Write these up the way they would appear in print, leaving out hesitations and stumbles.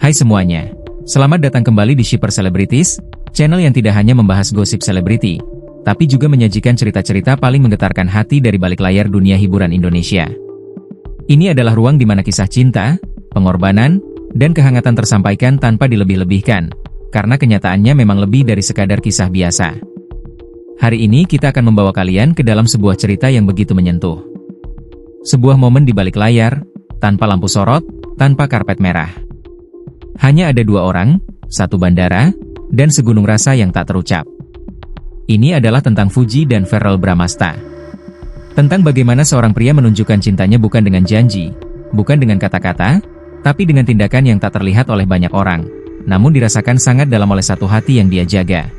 Hai semuanya, selamat datang kembali di Shipper Celebrities, channel yang tidak hanya membahas gosip selebriti, tapi juga menyajikan cerita-cerita paling menggetarkan hati dari balik layar dunia hiburan Indonesia. Ini adalah ruang di mana kisah cinta, pengorbanan, dan kehangatan tersampaikan tanpa dilebih-lebihkan, karena kenyataannya memang lebih dari sekadar kisah biasa. Hari ini kita akan membawa kalian ke dalam sebuah cerita yang begitu menyentuh. Sebuah momen di balik layar, tanpa lampu sorot, tanpa karpet merah. Hanya ada dua orang, satu bandara, dan segunung rasa yang tak terucap. Ini adalah tentang Fuji dan Verrell Bramasta. Tentang bagaimana seorang pria menunjukkan cintanya bukan dengan janji, bukan dengan kata-kata, tapi dengan tindakan yang tak terlihat oleh banyak orang, namun dirasakan sangat dalam oleh satu hati yang dia jaga.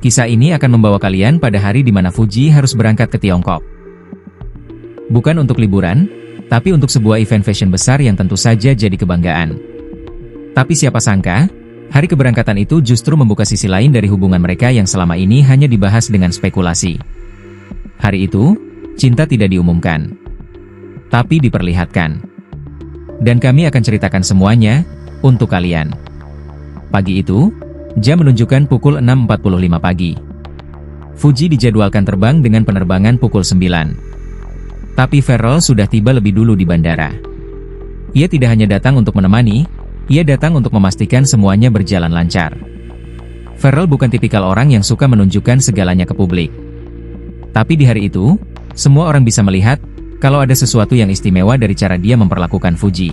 Kisah ini akan membawa kalian pada hari di mana Fuji harus berangkat ke Tiongkok. Bukan untuk liburan, tapi untuk sebuah event fashion besar yang tentu saja jadi kebanggaan. Tapi siapa sangka, hari keberangkatan itu justru membuka sisi lain dari hubungan mereka yang selama ini hanya dibahas dengan spekulasi. Hari itu, cinta tidak diumumkan, tapi diperlihatkan. Dan kami akan ceritakan semuanya, untuk kalian. Pagi itu, jam menunjukkan pukul 6.45 pagi. Fuji dijadwalkan terbang dengan penerbangan pukul 9. Tapi Verrell sudah tiba lebih dulu di bandara. Ia tidak hanya datang untuk menemani, ia datang untuk memastikan semuanya berjalan lancar. Verrell bukan tipikal orang yang suka menunjukkan segalanya ke publik. Tapi di hari itu, semua orang bisa melihat kalau ada sesuatu yang istimewa dari cara dia memperlakukan Fuji.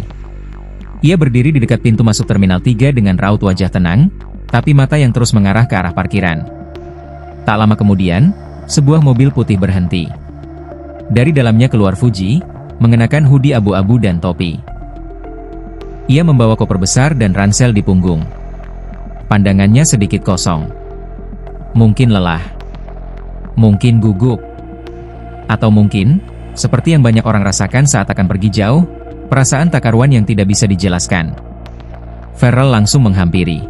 Ia berdiri di dekat pintu masuk Terminal 3 dengan raut wajah tenang, tapi mata yang terus mengarah ke arah parkiran. Tak lama kemudian, sebuah mobil putih berhenti. Dari dalamnya keluar Fuji, mengenakan hoodie abu-abu dan topi. Ia membawa koper besar dan ransel di punggung. Pandangannya sedikit kosong. Mungkin lelah. Mungkin gugup. Atau mungkin, seperti yang banyak orang rasakan saat akan pergi jauh, perasaan tak karuan yang tidak bisa dijelaskan. Verrell langsung menghampiri.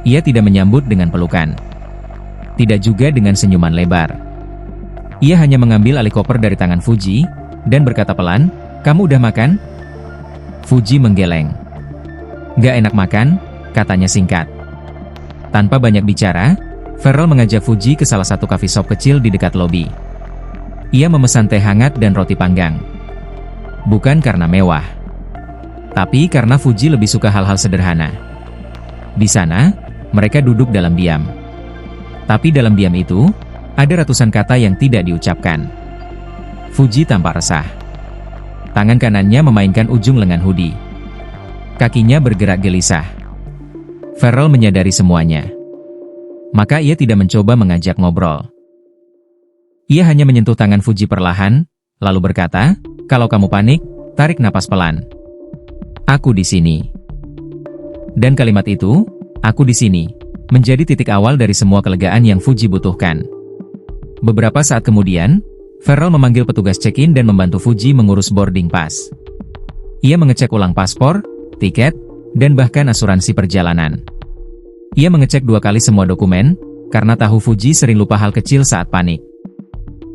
Ia tidak menyambut dengan pelukan. Tidak juga dengan senyuman lebar. Ia hanya mengambil alih koper dari tangan Fuji, dan berkata pelan, "Kamu udah makan?" Fuji menggeleng. "Gak enak makan," katanya singkat. Tanpa banyak bicara, Verrell mengajak Fuji ke salah satu coffee shop kecil di dekat lobi. Ia memesan teh hangat dan roti panggang. Bukan karena mewah, tapi karena Fuji lebih suka hal-hal sederhana. Di sana, mereka duduk dalam diam. Tapi dalam diam itu, ada ratusan kata yang tidak diucapkan. Fuji tampak resah. Tangan kanannya memainkan ujung lengan hoodie. Kakinya bergerak gelisah. Verrell menyadari semuanya. Maka ia tidak mencoba mengajak ngobrol. Ia hanya menyentuh tangan Fuji perlahan, lalu berkata, "Kalau kamu panik, tarik napas pelan. Aku di sini." Dan kalimat itu, "aku di sini," menjadi titik awal dari semua kelegaan yang Fuji butuhkan. Beberapa saat kemudian, Verrell memanggil petugas check-in dan membantu Fuji mengurus boarding pass. Ia mengecek ulang paspor, tiket, dan bahkan asuransi perjalanan. Ia mengecek 2 kali semua dokumen, karena tahu Fuji sering lupa hal kecil saat panik.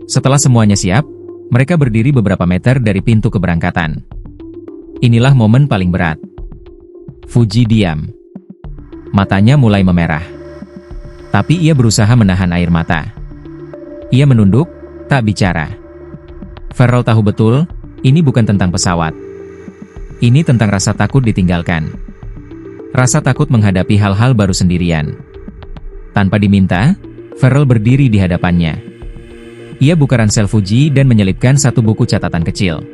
Setelah semuanya siap, mereka berdiri beberapa meter dari pintu keberangkatan. Inilah momen paling berat. Fuji diam. Matanya mulai memerah. Tapi ia berusaha menahan air mata. Ia menunduk, tak bicara. Verrell tahu betul, ini bukan tentang pesawat. Ini tentang rasa takut ditinggalkan. Rasa takut menghadapi hal-hal baru sendirian. Tanpa diminta, Verrell berdiri di hadapannya. Ia buka ransel Fuji dan menyelipkan satu buku catatan kecil.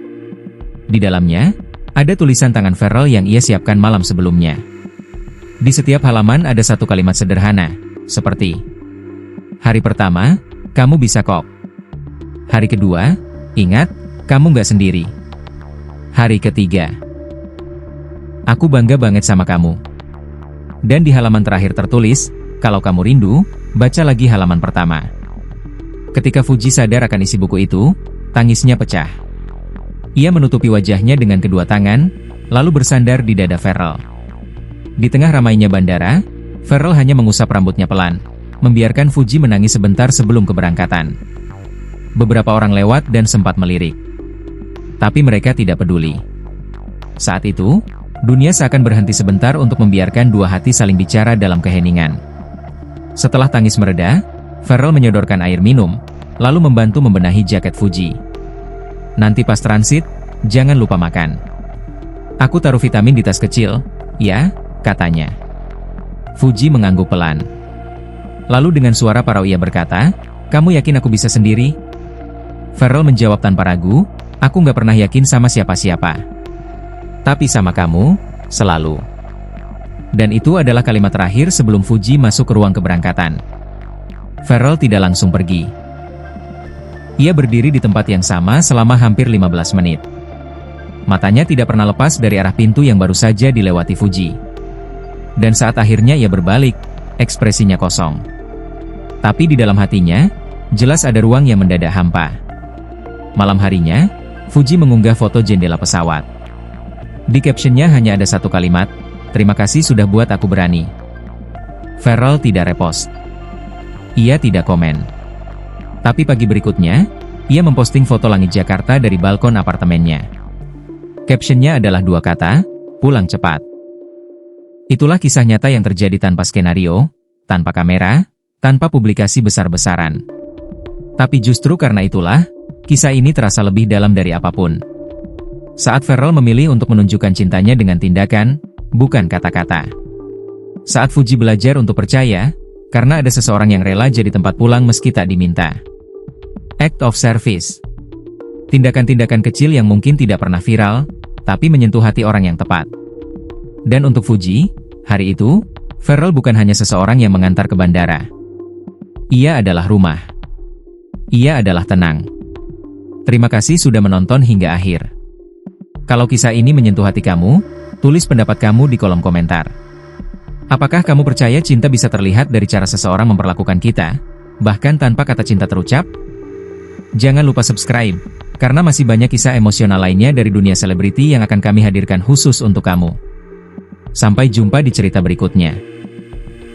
Di dalamnya, ada tulisan tangan Verrell yang ia siapkan malam sebelumnya. Di setiap halaman ada satu kalimat sederhana, seperti, "Hari pertama, kamu bisa kok. Hari kedua, ingat, kamu gak sendiri. Hari ketiga, aku bangga banget sama kamu." Dan di halaman terakhir tertulis, "Kalau kamu rindu, baca lagi halaman pertama." Ketika Fuji sadar akan isi buku itu, tangisnya pecah. Ia menutupi wajahnya dengan kedua tangan, lalu bersandar di dada Verrell. Di tengah ramainya bandara, Verrell hanya mengusap rambutnya pelan, membiarkan Fuji menangis sebentar sebelum keberangkatan. Beberapa orang lewat dan sempat melirik. Tapi mereka tidak peduli. Saat itu, Dunia seakan berhenti sebentar untuk membiarkan dua hati saling bicara dalam keheningan. Setelah tangis mereda, Farel menyodorkan air minum, lalu membantu membenahi jaket Fuji. Nanti pas transit, jangan lupa makan. Aku taruh vitamin di tas kecil, ya, katanya. Fuji mengangguk pelan. Lalu dengan suara parau ia berkata, kamu yakin aku bisa sendiri? Farel menjawab tanpa ragu, aku nggak pernah yakin sama siapa-siapa. Tapi sama kamu, selalu. Dan itu adalah kalimat terakhir sebelum Fuji masuk ke ruang keberangkatan. Farel tidak langsung pergi. Ia berdiri di tempat yang sama selama hampir 15 menit. Matanya tidak pernah lepas dari arah pintu yang baru saja dilewati Fuji. Dan saat akhirnya ia berbalik, ekspresinya kosong. Tapi di dalam hatinya, jelas ada ruang yang mendadak hampa. Malam harinya, Fuji mengunggah foto jendela pesawat. Di captionnya hanya ada satu kalimat, terima kasih sudah buat aku berani. Farel tidak repost. Ia tidak komen. Tapi pagi berikutnya, ia memposting foto langit Jakarta dari balkon apartemennya. Captionnya adalah dua kata, pulang cepat. Itulah kisah nyata yang terjadi tanpa skenario, tanpa kamera, tanpa publikasi besar-besaran. Tapi justru karena itulah, kisah ini terasa lebih dalam dari apapun. Saat Farel memilih untuk menunjukkan cintanya dengan tindakan, bukan kata-kata. Saat Fuji belajar untuk percaya, karena ada seseorang yang rela jadi tempat pulang meski tak diminta. Act of service. Tindakan-tindakan kecil yang mungkin tidak pernah viral, tapi menyentuh hati orang yang tepat. Dan untuk Fuji, hari itu, Farel bukan hanya seseorang yang mengantar ke bandara. Ia adalah rumah. Ia adalah tenang. Terima kasih sudah menonton hingga akhir. Kalau kisah ini menyentuh hati kamu, tulis pendapat kamu di kolom komentar. Apakah kamu percaya cinta bisa terlihat dari cara seseorang memperlakukan kita, bahkan tanpa kata cinta terucap? Jangan lupa subscribe, karena masih banyak kisah emosional lainnya dari dunia selebriti yang akan kami hadirkan khusus untuk kamu. Sampai jumpa di cerita berikutnya.